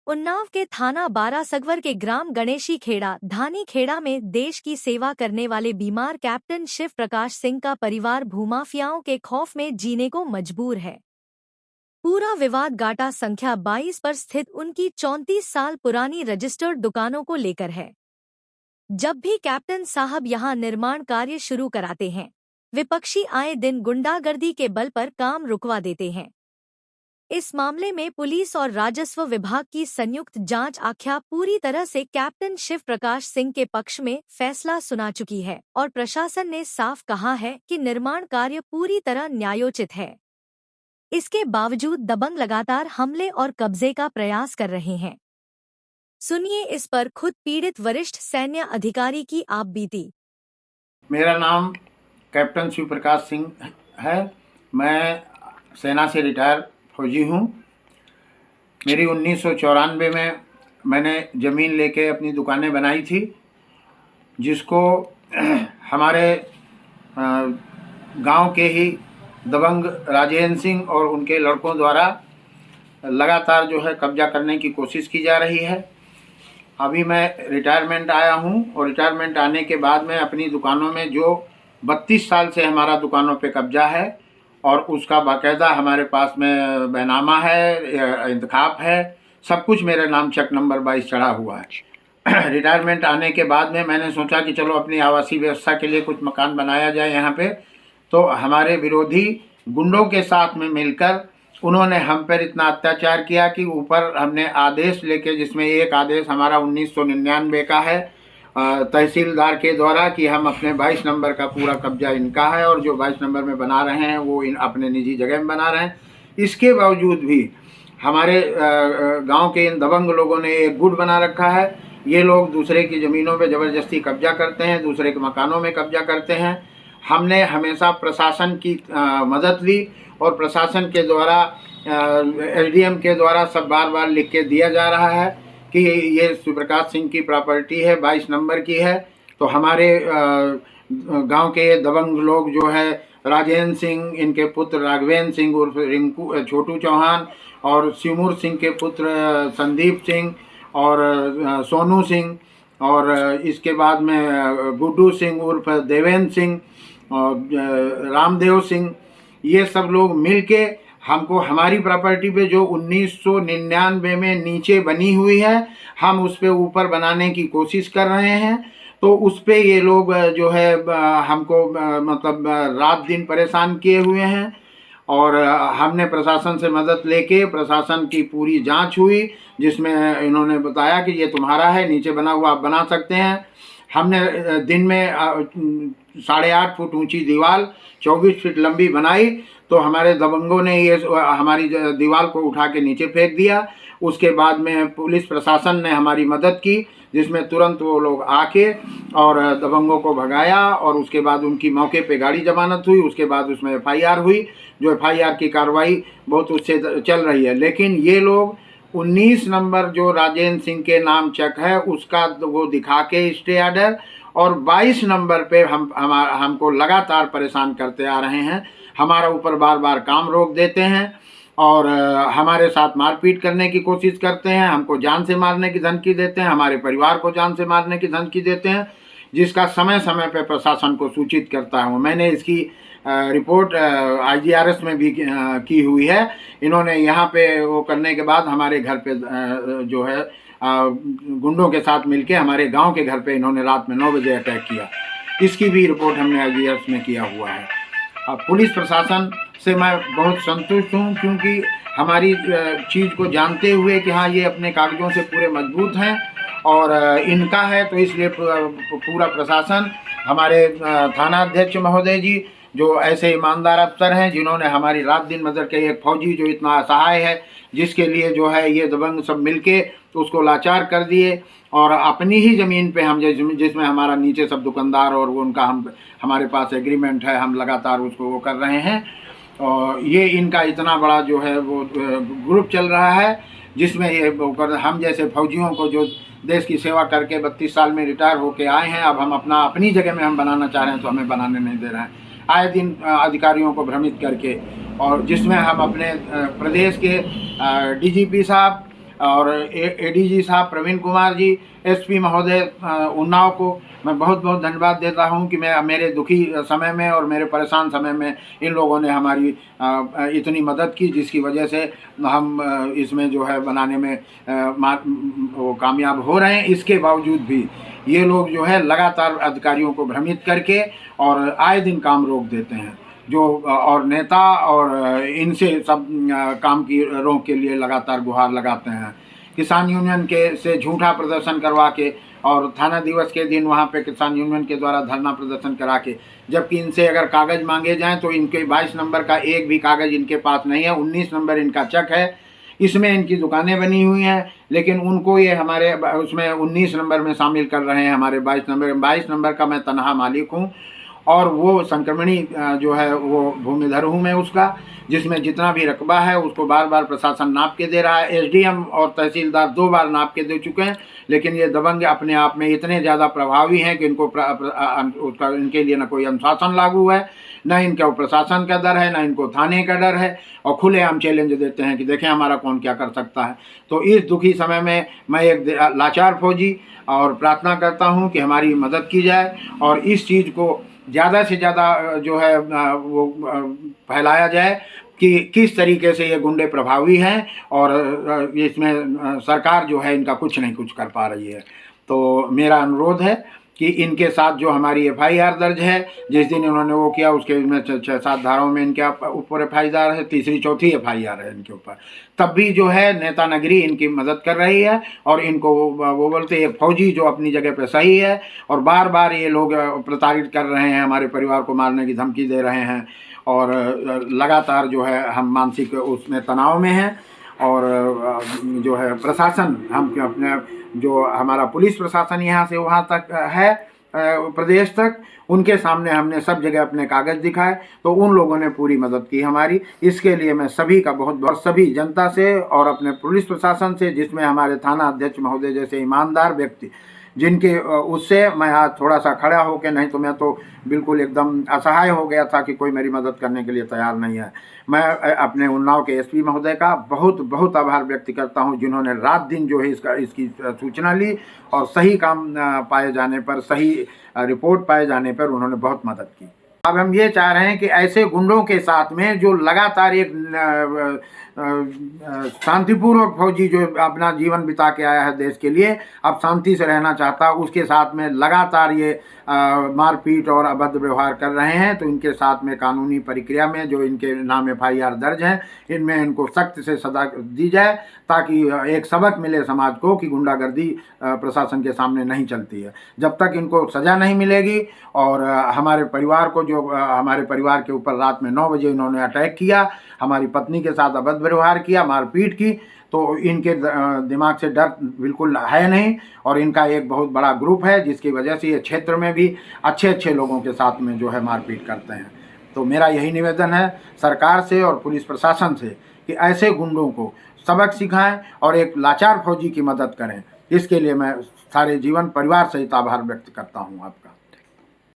उन्नाव के थाना बारासगवर के ग्राम गणेशी खेड़ा धानी खेड़ा में देश की सेवा करने वाले बीमार कैप्टन शिव प्रकाश सिंह का परिवार भूमाफियाओं के खौफ में जीने को मजबूर है। पूरा विवाद गाटा संख्या 22 पर स्थित उनकी 34 साल पुरानी रजिस्टर्ड दुकानों को लेकर है। जब भी कैप्टन साहब यहां निर्माण कार्य शुरू कराते हैं, विपक्षी आए दिन गुंडागर्दी के बल पर काम रुकवा देते हैं। इस मामले में पुलिस और राजस्व विभाग की संयुक्त जांच आख्या पूरी तरह से कैप्टन शिव प्रकाश सिंह के पक्ष में फैसला सुना चुकी है और प्रशासन ने साफ कहा है कि निर्माण कार्य पूरी तरह न्यायोचित है। इसके बावजूद दबंग लगातार हमले और कब्जे का प्रयास कर रहे हैं। सुनिए इस पर खुद पीड़ित वरिष्ठ सैन्य अधिकारी की आप बीती। मेरा नाम कैप्टन शिव प्रकाश सिंह है। मैं सेना से रिटायर फौजी हूँ। मेरी 1994 में मैंने ज़मीन लेके अपनी दुकानें बनाई थी, जिसको हमारे गांव के ही दबंग राजेंद्र सिंह और उनके लड़कों द्वारा लगातार जो है कब्जा करने की कोशिश की जा रही है। अभी मैं रिटायरमेंट आया हूँ और रिटायरमेंट आने के बाद में अपनी दुकानों में जो 32 साल से हमारा दुकानों पे कब्जा है और उसका बाकायदा हमारे पास में बैनामा है, इंतखाब है, सब कुछ मेरे नाम चेक नंबर 22 चढ़ा हुआ है। रिटायरमेंट आने के बाद में मैंने सोचा कि चलो अपनी आवासीय व्यवस्था के लिए कुछ मकान बनाया जाए यहाँ पे। तो हमारे विरोधी गुंडों के साथ में मिलकर उन्होंने हम पर इतना अत्याचार किया कि ऊपर हमने आदेश लेके, जिसमें एक आदेश हमारा 1999 का है तहसीलदार के द्वारा कि हम अपने 22 नंबर का पूरा कब्जा इनका है और जो 22 नंबर में बना रहे हैं वो अपने निजी जगह में बना रहे हैं। इसके बावजूद भी हमारे गांव के इन दबंग लोगों ने एक गुट बना रखा है। ये लोग दूसरे की ज़मीनों पे ज़बरदस्ती कब्जा करते हैं, दूसरे के मकानों में कब्जा करते हैं। हमने हमेशा प्रशासन की मदद ली और प्रशासन के द्वारा एसडीएम के द्वारा सब बार बार लिख के दिया जा रहा है कि ये शिवप्रकाश सिंह की प्रॉपर्टी है, 22 नंबर की है। तो हमारे गांव के दबंग लोग जो है राजेंद्र सिंह, इनके पुत्र राघवेंद्र सिंह उर्फ रिंकू छोटू चौहान और सिमूर सिंह के पुत्र संदीप सिंह और सोनू सिंह और इसके बाद में गुड्डू सिंह उर्फ देवेंद्र सिंह और रामदेव सिंह, ये सब लोग मिलके हमको हमारी प्रॉपर्टी पे जो 1999 में नीचे बनी हुई है, हम उस पे ऊपर बनाने की कोशिश कर रहे हैं। तो उस पे ये लोग जो है हमको मतलब रात दिन परेशान किए हुए हैं और हमने प्रशासन से मदद लेके प्रशासन की पूरी जांच हुई, जिसमें इन्होंने बताया कि ये तुम्हारा है, नीचे बना हुआ आप बना सकते हैं। हमने दिन में 8.5 फुट ऊंची दीवार 24 फीट लंबी बनाई, तो हमारे दबंगों ने ये हमारी दीवार को उठा के नीचे फेंक दिया। उसके बाद में पुलिस प्रशासन ने हमारी मदद की, जिसमें तुरंत वो लोग आके और दबंगों को भगाया और उसके बाद उनकी मौके पे गाड़ी जमानत हुई। उसके बाद उसमें एफआईआर हुई, जो एफआईआर की कार्रवाई बहुत उससे चल रही है। लेकिन ये लोग 19 नंबर जो राजेंद्र सिंह के नाम चेक है उसका वो दिखा के स्टे ऑर्डर और 22 नंबर पे हमको लगातार परेशान करते आ रहे हैं। हमारा ऊपर बार बार काम रोक देते हैं और हमारे साथ मारपीट करने की कोशिश करते हैं, हमको जान से मारने की धमकी देते हैं, हमारे परिवार को जान से मारने की धमकी देते हैं, जिसका समय समय पर प्रशासन को सूचित करता हूँ। मैंने इसकी रिपोर्ट IGRS में भी की हुई है। इन्होंने यहाँ पे वो करने के बाद हमारे घर पे जो है गुंडों के साथ मिलके हमारे गांव के घर पे इन्होंने रात में 9 बजे अटैक किया। इसकी भी रिपोर्ट हमने IGRS में किया हुआ है। पुलिस प्रशासन से मैं बहुत संतुष्ट हूँ, क्योंकि हमारी चीज़ को जानते हुए कि हाँ ये अपने कागजों से पूरे मजबूत हैं और इनका है, तो इसलिए पूरा प्रशासन, हमारे थाना अध्यक्ष महोदय जी जो ऐसे ईमानदार अफसर हैं, जिन्होंने हमारी रात दिन मदद की, एक फौजी जो इतना असहाय है, जिसके लिए जो है ये दबंग सब मिलके तो उसको लाचार कर दिए और अपनी ही ज़मीन पे हम जिसमें हमारा नीचे सब दुकानदार और वो उनका हमारे पास एग्रीमेंट है, हम लगातार उसको वो कर रहे हैं। और ये इनका इतना बड़ा जो है वो ग्रुप चल रहा है, जिसमें ये हम जैसे फौजियों को जो देश की सेवा करके 32 साल में रिटायर होके आए हैं, अब हम अपनी जगह में हम बनाना चाह रहे हैं तो हमें बनाने नहीं दे रहे हैं, आए दिन अधिकारियों को भ्रमित करके। और जिसमें हम अपने प्रदेश के DGP साहब और एडीजी साहब प्रवीण कुमार जी, एसपी महोदय उन्नाव को मैं बहुत बहुत धन्यवाद देता हूं कि मैं मेरे दुखी समय में और मेरे परेशान समय में इन लोगों ने हमारी इतनी मदद की, जिसकी वजह से हम इसमें जो है बनाने में वो कामयाब हो रहे हैं। इसके बावजूद भी ये लोग जो है लगातार अधिकारियों को भ्रमित करके और आए दिन काम रोक देते हैं, जो और नेता और इनसे सब काम की रोक के लिए लगातार गुहार लगाते हैं। किसान यूनियन के से झूठा प्रदर्शन करवा के और थाना दिवस के दिन वहाँ पे किसान यूनियन के द्वारा धरना प्रदर्शन करा के, जबकि इनसे अगर कागज़ मांगे जाएं तो इनके 22 नंबर का एक भी कागज़ इनके पास नहीं है। 19 नंबर इनका चक है, इसमें इनकी दुकानें बनी हुई हैं, लेकिन उनको ये हमारे उसमें 19 नंबर में शामिल कर रहे हैं। हमारे 22 नंबर का मैं तनहा मालिक हूँ और वो संक्रमणी जो है वो भूमिधर हूँ मैं उसका, जिसमें जितना भी रकबा है उसको बार बार प्रशासन नाप के दे रहा है। एसडीएम और तहसीलदार 2 बार नाप के दे चुके हैं, लेकिन ये दबंग अपने आप में इतने ज़्यादा प्रभावी हैं कि उसका इनके लिए न कोई अनुशासन लागू है, न इनका प्रशासन का डर है, न इनको थाने का डर है, और खुलेआम चैलेंज देते हैं कि देखें हमारा कौन क्या कर सकता है। तो इस दुखी समय में मैं एक लाचार फौजी और प्रार्थना करता हूँ कि हमारी मदद की जाए और इस चीज़ को ज़्यादा से ज़्यादा जो है वो फैलाया जाए कि किस तरीके से ये गुंडे प्रभावी हैं और इसमें सरकार जो है इनका कुछ नहीं कुछ कर पा रही है। तो मेरा अनुरोध है कि इनके साथ जो हमारी एफआईआर दर्ज है, जिस दिन इन्होंने वो किया उसके में 6-7 धाराओं में इनके ऊपर एफआईआर है, तीसरी चौथी एफआईआर है इनके ऊपर। तब भी जो है नेता नगरी इनकी मदद कर रही है और इनको वो बोलते हैं फौजी जो अपनी जगह पे सही है, और बार बार ये लोग प्रताड़ित कर रहे हैं, हमारे परिवार को मारने की धमकी दे रहे हैं और लगातार जो है हम मानसिक उसमें तनाव में हैं। और जो है प्रशासन हम अपने जो हमारा पुलिस प्रशासन यहाँ से वहाँ तक है प्रदेश तक, उनके सामने हमने सब जगह अपने कागज़ दिखाए तो उन लोगों ने पूरी मदद की हमारी। इसके लिए मैं सभी का बहुत बहुत सभी जनता से और अपने पुलिस प्रशासन से, जिसमें हमारे थाना अध्यक्ष महोदय जैसे ईमानदार व्यक्ति जिनके उससे मैं आज थोड़ा सा खड़ा हो के, नहीं तो मैं तो बिल्कुल एकदम असहाय हो गया था कि कोई मेरी मदद करने के लिए तैयार नहीं है। मैं अपने उन्नाव के एसपी महोदय का बहुत बहुत आभार व्यक्त करता हूं, जिन्होंने रात दिन जो है इसकी सूचना ली और सही काम पाए जाने पर, सही रिपोर्ट पाए जाने पर उन्होंने बहुत मदद की। अब हम ये चाह रहे हैं कि ऐसे गुंडों के साथ में जो लगातार एक शांतिपूर्वक फौजी जो अपना जीवन बिता के आया है देश के लिए, अब शांति से रहना चाहता, उसके साथ में लगातार ये मारपीट और अभद्र व्यवहार कर रहे हैं, तो इनके साथ में कानूनी प्रक्रिया में जो इनके नाम एफआईआर दर्ज हैं, इनमें इनको सख्त से सजा दी जाए ताकि एक सबक मिले समाज को कि गुंडागर्दी प्रशासन के सामने नहीं चलती है। जब तक इनको सज़ा नहीं मिलेगी और हमारे परिवार को जो हमारे परिवार के ऊपर रात में 9 बजे इन्होंने अटैक किया, हमारी पत्नी के साथ अभद्र व्यवहार किया, मारपीट की, तो इनके दिमाग से डर बिल्कुल है नहीं और इनका एक बहुत बड़ा ग्रुप है, जिसकी वजह से ये क्षेत्र में भी अच्छे अच्छे लोगों के साथ में जो है मारपीट करते हैं। तो मेरा यही निवेदन है सरकार से और पुलिस प्रशासन से कि ऐसे गुंडों को सबक सिखाएं और एक लाचार फौजी की मदद करें। इसके लिए मैं सारे जीवन परिवार सहित आभार व्यक्त करता हूं आपका।